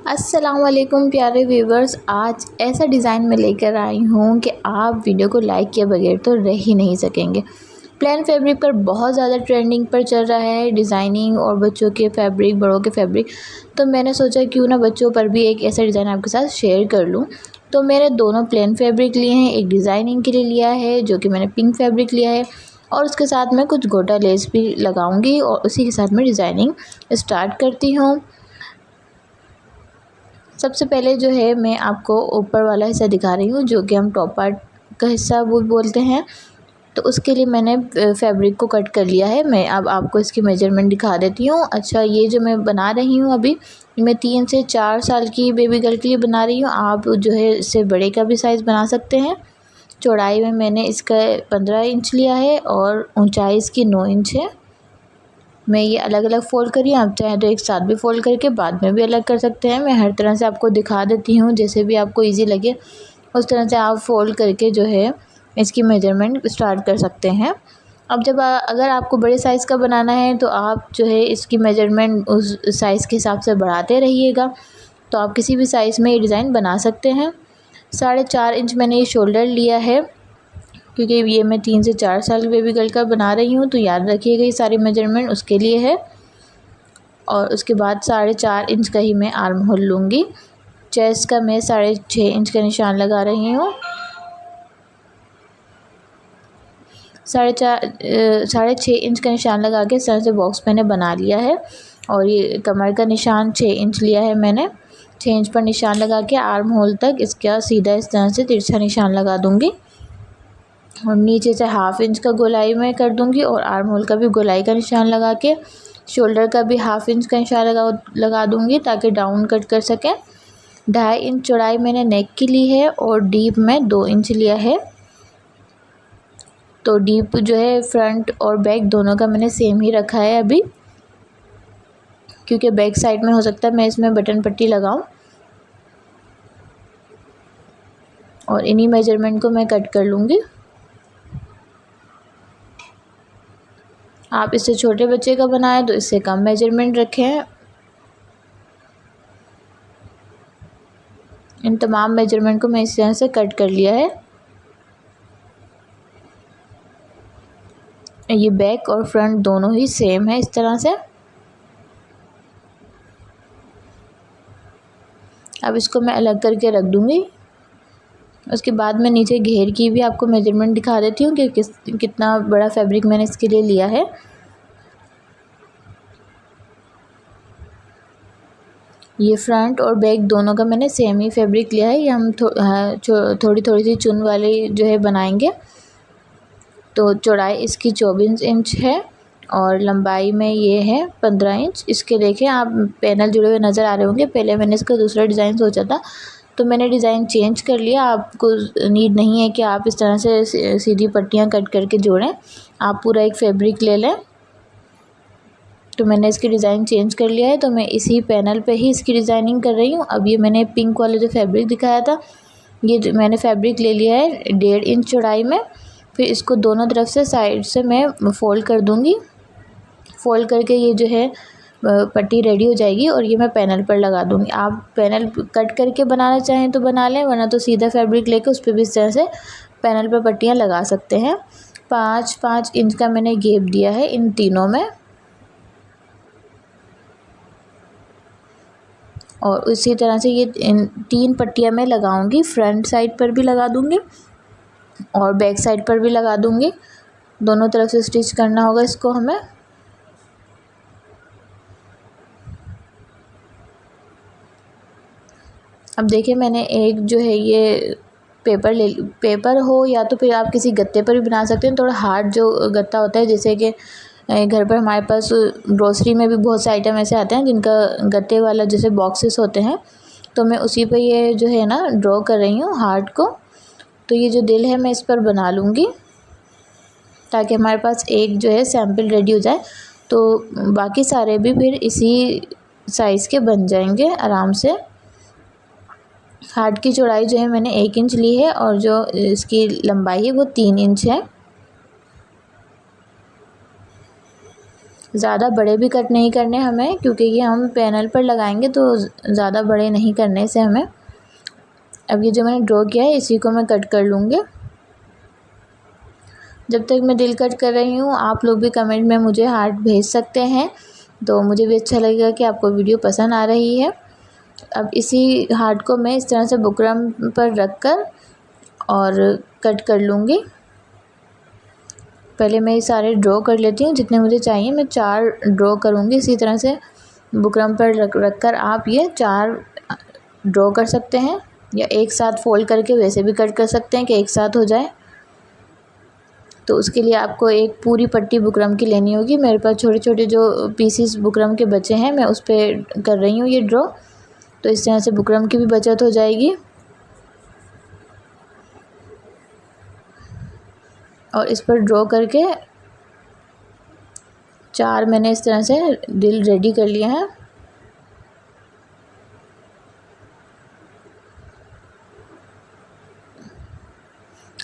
अस्सलाम वालेकुम प्यारे व्यूवर्स। आज ऐसा डिज़ाइन में लेकर आई हूँ कि आप वीडियो को लाइक किए बगैर तो रह ही नहीं सकेंगे। प्लेन फैब्रिक पर बहुत ज़्यादा ट्रेंडिंग पर चल रहा है डिज़ाइनिंग और बच्चों के फैब्रिक, बड़ों के फैब्रिक। तो मैंने सोचा क्यों ना बच्चों पर भी एक ऐसा डिज़ाइन आपके साथ शेयर कर लूँ। तो मैंने दोनों प्लेन फैब्रिक लिए हैं, एक डिज़ाइनिंग के लिए लिया है जो कि मैंने पिंक फैब्रिक लिया है और उसके साथ मैं कुछ गोटा लेस भी लगाऊंगी और उसी के साथ मैं डिज़ाइनिंग स्टार्ट करती हूँ। सबसे पहले जो है मैं आपको ऊपर वाला हिस्सा दिखा रही हूँ जो कि हम टॉप पार्ट का हिस्सा वो बोलते हैं। तो उसके लिए मैंने फैब्रिक को कट कर लिया है। मैं अब आपको इसकी मेजरमेंट दिखा देती हूँ। अच्छा, ये जो मैं बना रही हूँ अभी, मैं 3 से 4 साल की बेबी गर्ल के लिए बना रही हूँ। आप जो है इससे बड़े का भी साइज़ बना सकते हैं। चौड़ाई में मैंने इसका 15 इंच लिया है और ऊंचाई इसकी 9 इंच है। मैं ये अलग अलग फ़ोल्ड करी, आप चाहें तो एक साथ भी फ़ोल्ड करके बाद में भी अलग कर सकते हैं। मैं हर तरह से आपको दिखा देती हूँ, जैसे भी आपको इजी लगे उस तरह से आप फ़ोल्ड करके जो है इसकी मेजरमेंट स्टार्ट कर सकते हैं। अब जब अगर आपको बड़े साइज़ का बनाना है तो आप जो है इसकी मेजरमेंट उस साइज़ के हिसाब से बढ़ाते रहिएगा। तो आप किसी भी साइज़ में ये डिज़ाइन बना सकते हैं। 4.5 इंच मैंने ये शोल्डर लिया है क्योंकि ये मैं 3 से 4 साल की बेबी गर्ल का बना रही हूँ, तो याद रखिएगा ये सारी मेजरमेंट उसके लिए है। और उसके बाद 4.5 इंच का ही मैं आर्म होल लूँगी। चेस्ट का मैं 6.5 इंच का निशान लगा रही हूँ। 6.5 इंच का निशान लगा के इस तरह से बॉक्स मैंने बना लिया है। और ये कमर का निशान 6 इंच लिया है मैंने। 6 इंच पर निशान लगा के आर्म होल तक इसका सीधा इस तरह से तिरछा निशान लगा दूँगी और नीचे से 1/2 इंच का गोलाई में कर दूँगी और आर्म होल का भी गोलाई का निशान लगा के शोल्डर का भी 1/2 इंच का निशान लगा दूँगी ताकि डाउन कट कर सकें। 2.5 इंच चौड़ाई मैंने नेक की ली है और डीप में 2 इंच लिया है। तो डीप जो है फ्रंट और बैक दोनों का मैंने सेम ही रखा है अभी, क्योंकि बैक साइड में हो सकता है मैं इसमें बटन पट्टी लगाऊं। और इन्हीं मेजरमेंट को मैं कट कर लूँगी। आप इससे छोटे बच्चे का बनाएं तो इससे कम मेजरमेंट रखें। इन तमाम मेजरमेंट को मैं इस तरह से कट कर लिया है। ये बैक और फ्रंट दोनों ही सेम है इस तरह से। अब इसको मैं अलग करके रख दूँगी। उसके बाद मैं नीचे घेर की भी आपको मेजरमेंट दिखा देती हूँ कि कितना बड़ा फैब्रिक मैंने इसके लिए लिया है। ये फ्रंट और बैक दोनों का मैंने सेम ही फैब्रिक लिया है। ये हम थोड़ी थोड़ी सी चुन वाली जो है बनाएंगे। तो चौड़ाई इसकी 24 इंच है और लंबाई में ये है 15 इंच। इसके देखें आप पैनल जुड़े हुए नज़र आ रहे होंगे। पहले मैंने इसका दूसरा डिज़ाइन सोचा था तो मैंने डिज़ाइन चेंज कर लिया। आपको नीड नहीं है कि आप इस तरह से सीधी पट्टियाँ कट करके जोड़ें, आप पूरा एक फैब्रिक ले लें। तो मैंने इसकी डिज़ाइन चेंज कर लिया है, तो मैं इसी पैनल पे ही इसकी डिज़ाइनिंग कर रही हूँ। अब ये मैंने पिंक वाला जो फैब्रिक दिखाया था, ये मैंने फैब्रिक ले लिया है 1.5 इंच चौड़ाई में। फिर इसको दोनों तरफ से साइड से मैं फ़ोल्ड कर दूँगी। फ़ोल्ड करके ये जो है पट्टी रेडी हो जाएगी और ये मैं पैनल पर लगा दूँगी। आप पैनल कट करके बनाना चाहें तो बना लें, वरना तो सीधा फैब्रिक लेके उस पर भी इस तरह से पैनल पर पट्टियाँ लगा सकते हैं। 5-5 इंच का मैंने गैप दिया है इन तीनों में। और उसी तरह से ये इन 3 पट्टियाँ मैं लगाऊंगी। फ्रंट साइड पर भी लगा दूंगी और बैक साइड पर भी लगा दूंगी। दोनों तरफ से स्टिच करना होगा इसको हमें। अब देखिए मैंने एक जो है ये पेपर हो या तो फिर आप किसी गत्ते पर भी बना सकते हैं। थोड़ा हार्ड जो गत्ता होता है, जैसे कि घर पर हमारे पास ग्रोसरी में भी बहुत से आइटम ऐसे आते हैं जिनका गत्ते वाला जैसे बॉक्सेस होते हैं, तो मैं उसी पे ये जो है ना ड्रॉ कर रही हूँ हार्ट को। तो ये जो दिल है मैं इस पर बना लूँगी ताकि हमारे पास एक जो है सैम्पल रेडी हो जाए। तो बाकी सारे भी फिर इसी साइज़ के बन जाएंगे आराम से। हार्ट की चौड़ाई जो है मैंने 1 इंच ली है और जो इसकी लंबाई है वो 3 इंच है। ज़्यादा बड़े भी कट नहीं करने हमें, क्योंकि ये हम पैनल पर लगाएंगे तो ज़्यादा बड़े नहीं करने से हमें। अब ये जो मैंने ड्रॉ किया है इसी को मैं कट कर लूँगी। जब तक मैं दिल कट कर रही हूँ आप लोग भी कमेंट में मुझे हार्ट भेज सकते हैं, तो मुझे भी अच्छा लगेगा कि आपको वीडियो पसंद आ रही है। अब इसी हार्ट को मैं इस तरह से बुकरम पर रख कर और कट कर लूँगी। पहले मैं ये सारे ड्रॉ कर लेती हूँ, जितने मुझे चाहिए मैं 4 ड्रॉ करूँगी। इसी तरह से बुकरम पर रख कर आप ये 4 ड्रॉ कर सकते हैं, या एक साथ फोल्ड करके वैसे भी कट कर सकते हैं कि एक साथ हो जाए। तो उसके लिए आपको एक पूरी पट्टी बुकरम की लेनी होगी। मेरे पास छोटे छोटे जो पीसीस बुकरम के बचे हैं, मैं उस पर कर रही हूँ ये ड्रॉ। तो इस तरह से बुकरम की भी बचत हो जाएगी। और इस पर ड्रॉ करके 4 मैंने इस तरह से दिल रेडी कर लिया है।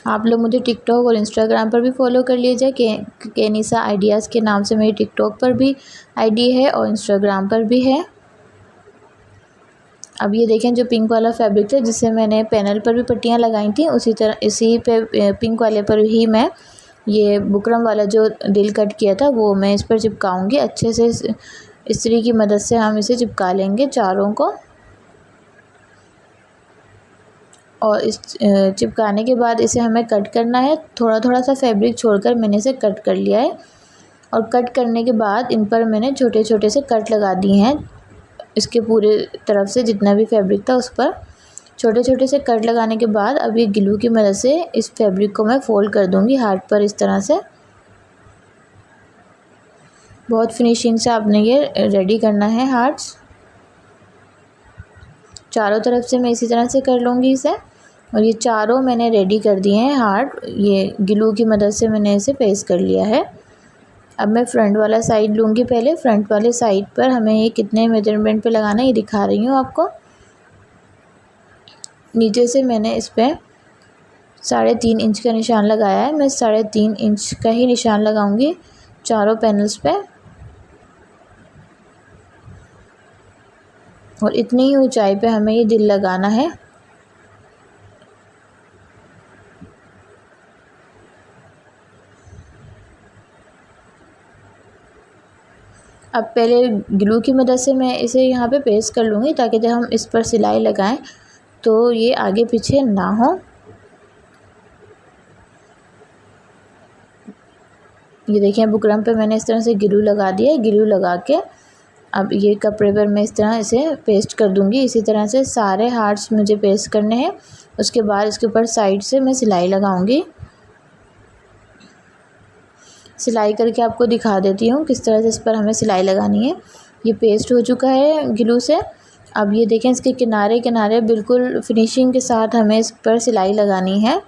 आप लोग मुझे टिकटॉक और इंस्टाग्राम पर भी फॉलो कर लीजिए। केनिसा आइडियाज़ के नाम से मेरी टिकटॉक पर भी आईडी है और इंस्टाग्राम पर भी है। अब ये देखें, जो पिंक वाला फैब्रिक था जिससे मैंने पैनल पर भी पट्टियाँ लगाई थी, उसी तरह इसी पे पिंक वाले पर ही मैं ये बुकरम वाला जो दिल कट किया था वो मैं इस पर चिपकाऊंगी। अच्छे से इस्त्री की मदद से हम इसे चिपका लेंगे चारों को। और इस चिपकाने के बाद इसे हमें कट करना है। थोड़ा थोड़ा सा फैब्रिक छोड़कर मैंने इसे कट कर लिया है। और कट करने के बाद इन पर मैंने छोटे छोटे से कट लगा दिए हैं। इसके पूरे तरफ से जितना भी फैब्रिक था उस पर छोटे छोटे से कट लगाने के बाद अब ये ग्लू की मदद से इस फैब्रिक को मैं फोल्ड कर दूंगी हार्ट पर इस तरह से। बहुत फिनिशिंग से आपने ये रेडी करना है हार्ट्स। चारों तरफ से मैं इसी तरह से कर लूँगी इसे। और ये चारों मैंने रेडी कर दिए हैं हार्ट, ये ग्लू की मदद से मैंने इसे पेस्ट कर लिया है। अब मैं फ्रंट वाला साइड लूँगी। पहले फ्रंट वाले साइड पर हमें ये कितने मेजरमेंट पे लगाना है ये दिखा रही हूँ आपको। नीचे से मैंने इस पर 3.5 इंच का निशान लगाया है। मैं 3.5 इंच का ही निशान लगाऊंगी चारों पैनल्स पे। और इतनी ही ऊंचाई पे हमें ये दिल लगाना है। अब पहले ग्लू की मदद से मैं इसे यहाँ पे पेस्ट कर लूँगी, ताकि जब हम इस पर सिलाई लगाएं तो ये आगे पीछे ना हो। ये देखिए, बुकरम पे मैंने इस तरह से ग्लू लगा दिया है। ग्लू लगा के अब ये कपड़े पर मैं इस तरह इसे पेस्ट कर दूँगी। इसी तरह से सारे हार्ट्स मुझे पेस्ट करने हैं। उसके बाद इसके ऊपर साइड से मैं सिलाई लगाऊंगी। सिलाई करके आपको दिखा देती हूँ किस तरह से इस पर हमें सिलाई लगानी है। ये पेस्ट हो चुका है ग्लू से। अब ये देखें, इसके किनारे किनारे बिल्कुल फिनिशिंग के साथ हमें इस पर सिलाई लगानी है।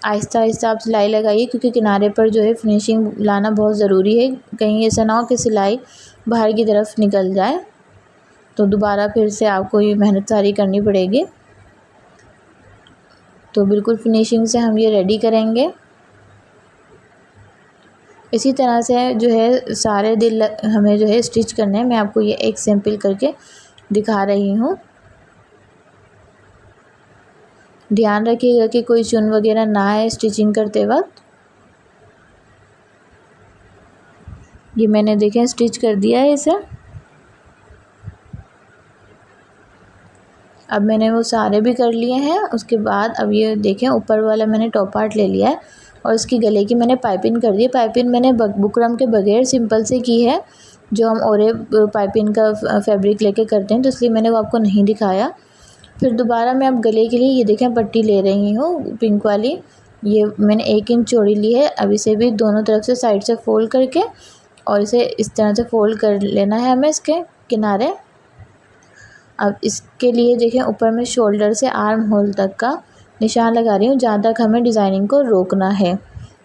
आहिस्ता आहिस्ता आप सिलाई लगाइए, क्योंकि किनारे पर जो है फिनिशिंग लाना बहुत ज़रूरी है। कहीं ऐसा ना हो कि सिलाई बाहर की तरफ निकल जाए, तो दोबारा फिर से आपको ये मेहनत सारी करनी पड़ेगी। तो बिल्कुल फिनिशिंग से हम ये रेडी करेंगे। इसी तरह से जो है सारे दिल हमें जो है स्टिच करने हैं। मैं आपको ये एक सैंपल करके दिखा रही हूँ। ध्यान रखिएगा कि कोई चुन वगैरह ना आए स्टिचिंग करते वक्त। ये मैंने देखें स्टिच कर दिया है इसे। अब मैंने वो सारे भी कर लिए हैं। उसके बाद अब ये देखें, ऊपर वाला मैंने टॉप पार्ट ले लिया है और इसकी गले की मैंने पाइपिंग कर दी है। पाइपिंग मैंने बुकरम के बगैर सिंपल से की है, जो हम ओरे पाइपिंग का फैब्रिक लेके करते हैं, तो इसलिए मैंने वो आपको नहीं दिखाया। फिर दोबारा मैं अब गले के लिए ये देखें पट्टी ले रही हूँ पिंक वाली। ये मैंने 1 इंच चौड़ी ली है। अब इसे भी दोनों तरफ से साइड से फ़ोल्ड करके और इसे इस तरह से फ़ोल्ड कर लेना है हमें इसके किनारे। अब इसके लिए देखें, ऊपर में शोल्डर से आर्म होल तक का निशान लगा रही हूँ, जहाँ तक हमें डिज़ाइनिंग को रोकना है।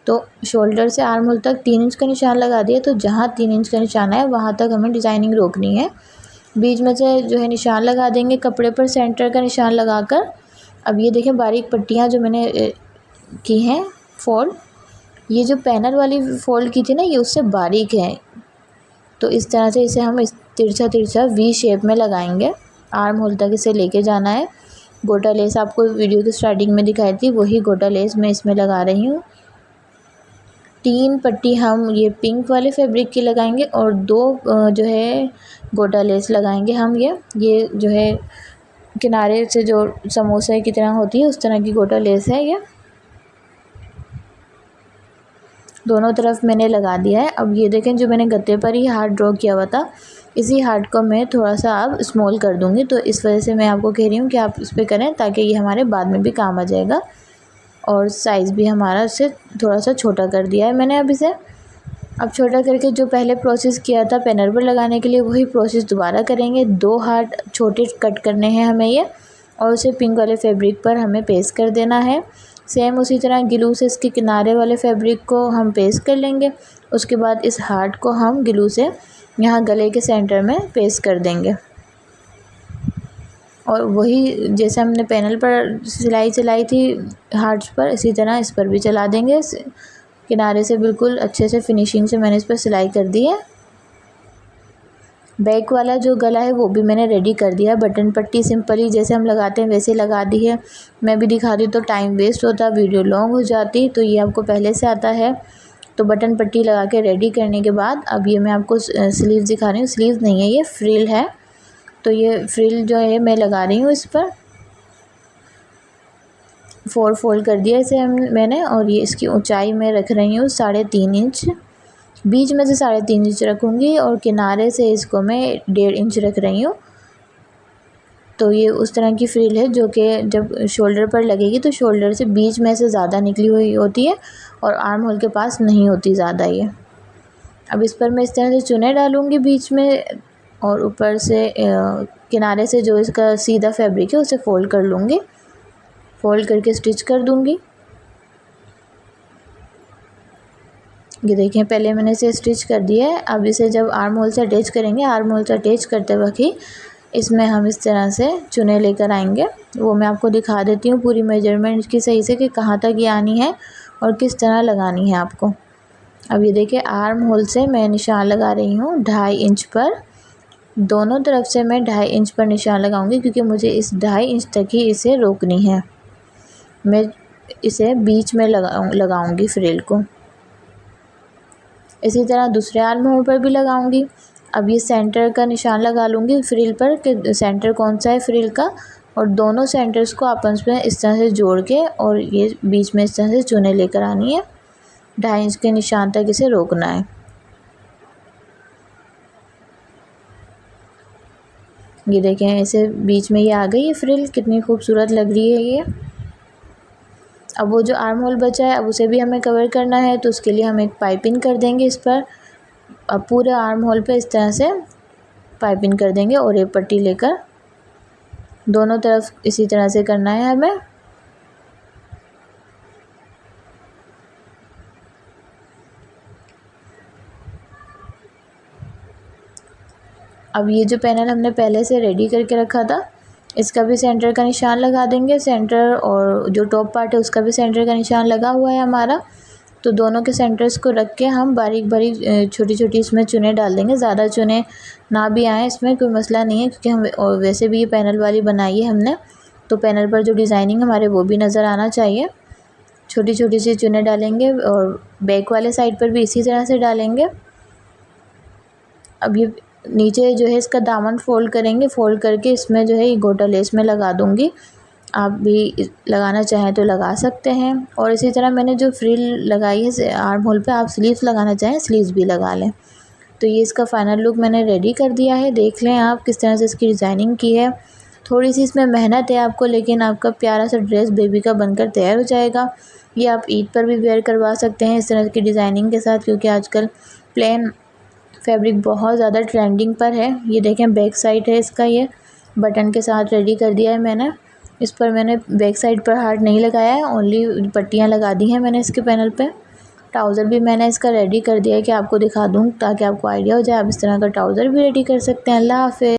तो शोल्डर से आर्म होल तक 3 इंच का निशान लगा दिया। तो जहाँ 3 इंच का निशान है वहाँ तक हमें डिज़ाइनिंग रोकनी है। बीच में से जो है निशान लगा देंगे कपड़े पर, सेंटर का निशान लगाकर। अब ये देखें, बारीक पट्टियाँ जो मैंने की हैं फोल्ड, ये जो पैनल वाली फ़ोल्ड की थी ना, ये उससे बारीक है। तो इस तरह से इसे हम इस तिरछा तिरछा वी शेप में लगाएंगे। आर्म होल तक इसे लेके जाना है। गोटा लेस आपको वीडियो की स्टार्टिंग में दिखाई थी, वही गोटा लेस मैं इसमें लगा रही हूँ। 3 पट्टी हम ये पिंक वाले फैब्रिक की लगाएंगे और 2 जो है गोटा लेस लगाएंगे हम। ये जो है किनारे से जो समोसे की तरह होती है उस तरह की गोटा लेस है ये। दोनों तरफ मैंने लगा दिया है। अब ये देखें, जो मैंने गत्ते पर ही हार्ट ड्रॉ किया हुआ था, इसी हार्ट को मैं थोड़ा सा अब स्मॉल कर दूंगी। तो इस वजह से मैं आपको कह रही हूँ कि आप इस पर करें ताकि ये हमारे बाद में भी काम आ जाएगा। और साइज़ भी हमारा इससे थोड़ा सा छोटा कर दिया है मैंने अब इसे। अब छोटा करके जो पहले प्रोसेस किया था पैनल पर लगाने के लिए, वही प्रोसेस दोबारा करेंगे। 2 हार्ट छोटे कट करने हैं हमें ये, और उसे पिंक वाले फैब्रिक पर हमें पेस्ट कर देना है। सेम उसी तरह ग्लू से इसके किनारे वाले फैब्रिक को हम पेस्ट कर लेंगे। उसके बाद इस हार्ट को हम ग्लू से यहाँ गले के सेंटर में पेस्ट कर देंगे। और वही जैसे हमने पैनल पर सिलाई चलाई थी हार्ट्स पर, इसी तरह इस पर भी चला देंगे। किनारे से बिल्कुल अच्छे से फिनिशिंग से मैंने इस पर सिलाई कर दी है। बैक वाला जो गला है वो भी मैंने रेडी कर दिया। बटन पट्टी सिंपली जैसे हम लगाते हैं वैसे लगा दी है। मैं भी दिखा दी तो टाइम वेस्ट होता, वीडियो लॉन्ग हो जाती, तो ये आपको पहले से आता है। तो बटन पट्टी लगा के रेडी करने के बाद अब ये मैं आपको स्लीव्स दिखा रही हूँ। स्लीव्स नहीं है, ये फ्रिल है। तो ये फ्रिल जो है मैं लगा रही हूँ इस पर। 4 फोल्ड कर दिया इसे मैंने, और ये इसकी ऊंचाई में रख रही हूँ 3.5 इंच। बीच में से 3.5 इंच रखूँगी और किनारे से इसको मैं 1.5 इंच रख रही हूँ। तो ये उस तरह की फ्रिल है जो कि जब शोल्डर पर लगेगी तो शोल्डर से बीच में से ज़्यादा निकली हुई होती है और आर्म होल के पास नहीं होती ज़्यादा ये। अब इस पर मैं इस तरह से चुने डालूँगी बीच में, और ऊपर से किनारे से जो इसका सीधा फैब्रिक है उसे फ़ोल्ड कर लूँगी। फ़ोल्ड करके स्टिच कर दूँगी। ये देखिए, पहले मैंने इसे स्टिच कर दिया है। अब इसे जब आर्म होल से अटैच करेंगे, आर्म होल से अटैच करते वक्त ही इसमें हम इस तरह से चुने लेकर आएंगे। वो मैं आपको दिखा देती हूँ पूरी मेजरमेंट की सही से कि कहाँ तक ये आनी है और किस तरह लगानी है आपको। अब ये देखिए, आर्म होल से मैं निशान लगा रही हूँ 2.5 इंच पर। दोनों तरफ से मैं 2.5 इंच पर निशान लगाऊंगी क्योंकि मुझे इस 2.5 इंच तक ही इसे रोकनी है। मैं इसे बीच में लगाऊंगी फ्रिल को। इसी तरह दूसरे आर्म होल पर भी लगाऊंगी। अब ये सेंटर का निशान लगा लूँगी फ्रिल पर कि सेंटर कौन सा है फ्रिल का, और दोनों सेंटर्स को आपस में इस तरह से जोड़ के और ये बीच में इस तरह से चुने लेकर आनी है। 2.5 इंच के निशान तक इसे रोकना है। ये देखें, ऐसे बीच में ये आ गई है फ्रिल, कितनी खूबसूरत लग रही है ये। अब वो जो आर्म होल बचा है अब उसे भी हमें कवर करना है, तो उसके लिए हम एक पाइपिंग कर देंगे इस पर। अब पूरे आर्म होल पे इस तरह से पाइपिंग कर देंगे और एक पट्टी लेकर दोनों तरफ इसी तरह से करना है हमें। अब ये जो पैनल हमने पहले से रेडी करके रखा था, इसका भी सेंटर का निशान लगा देंगे। सेंटर और जो टॉप पार्ट है उसका भी सेंटर का निशान लगा हुआ है हमारा। तो दोनों के सेंटर्स को रख के हम बारीक बारीक छोटी छोटी इसमें चुने डाल देंगे। ज़्यादा चुने ना भी आए इसमें कोई मसला नहीं है, क्योंकि हम और वैसे भी ये पैनल वाली बनाई है हमने, तो पैनल पर जो डिज़ाइनिंग हमारे वो भी नज़र आना चाहिए। छोटी छोटी सी चुने डालेंगे और बैक वाले साइड पर भी इसी तरह से डालेंगे। अब ये नीचे जो है इसका दामन फ़ोल्ड करेंगे, फ़ोल्ड करके इसमें जो है ये गोटा लेस में लगा दूँगी। आप भी लगाना चाहें तो लगा सकते हैं। और इसी तरह मैंने जो फ्रिल लगाई है आर्म होल पे, आप स्लीव्स लगाना चाहें स्लीव्स भी लगा लें। तो ये इसका फ़ाइनल लुक मैंने रेडी कर दिया है। देख लें आप किस तरह से इसकी डिज़ाइनिंग की है। थोड़ी सी इसमें मेहनत है आपको, लेकिन आपका प्यारा सा ड्रेस बेबी का बनकर तैयार हो जाएगा। ये आप ईद पर भी वेयर करवा सकते हैं इस तरह की डिज़ाइनिंग के साथ, क्योंकि आजकल प्लेन फैब्रिक बहुत ज़्यादा ट्रेंडिंग पर है। ये देखें, बैक साइड है इसका, ये बटन के साथ रेडी कर दिया है मैंने। इस पर मैंने बैक साइड पर हार्ट नहीं लगाया है, ओनली पट्टियाँ लगा दी हैं मैंने इसके पैनल पे। ट्राउज़र भी मैंने इसका रेडी कर दिया है कि आपको दिखा दूँ ताकि आपको आइडिया हो जाए। आप इस तरह का ट्राउज़र भी रेडी कर सकते हैं। अल्लाह हाफ़िज़।